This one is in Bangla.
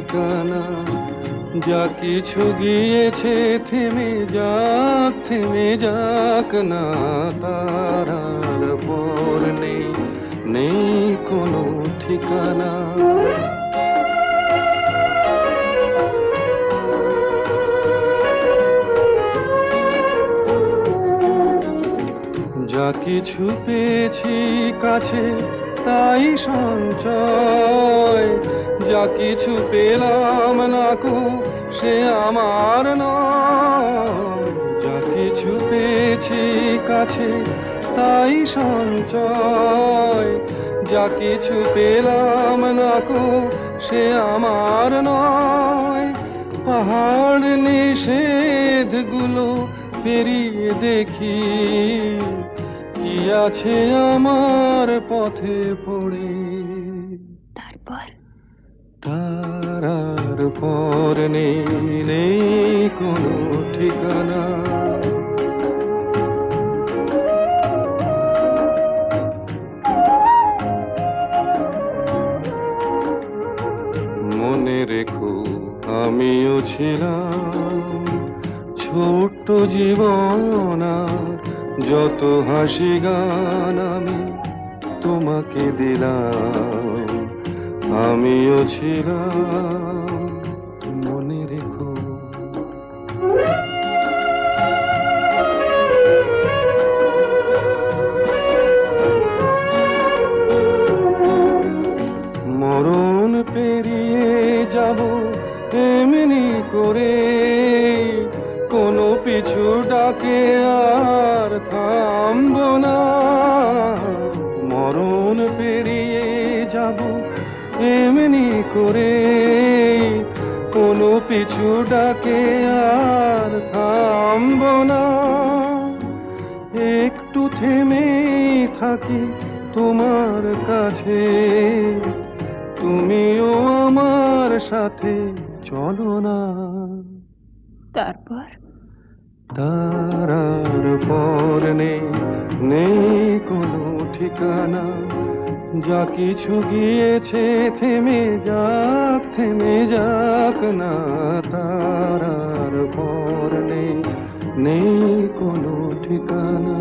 ঠিকানা। যা কিছু গিয়েছে থেমে যাক না, তার আর পর নেই, নেই কোনো ঠিকানা। যা কিছু পেয়েছি কাছে তাই সঞ্চয়, যা কিছু পেলাম না কো সে আমার নয়। যা কিছু পেয়েছি কাছে তাই সঞ্চয়, যা কিছু পেলাম না কো সে আমার নয়। পাহাড় নিষেধগুলো পেরিয়ে দেখি কি আছে আমার পথে পড়ে। তারপর তার আর পর নেই, নেই কোনো ঠিকানা। মনে রেখো আমিও ছিলাম ছোট্ট জীবন, যত হাসি গান আমি তোমাকে দিলাম, আমিও ছিলাম, মনে রেখো। মরণ পেরিয়ে যাব এমনি করে, কোনো পিছু ডাকে আর থামবো না। মরণ পেরিয়ে যাব এমনি করে, কোনো পিছু ডাকে আর থামবো না। একটু থেমে থাকি তোমার কাছে, তুমিও আমার সাথে চলো না। তারপর তার আর পর নেই, নেই কোনো ঠিকানা। যা কিছু গিয়েছে থেমে যাক না, তার আর পর নেই, নেই কোনো ঠিকানা।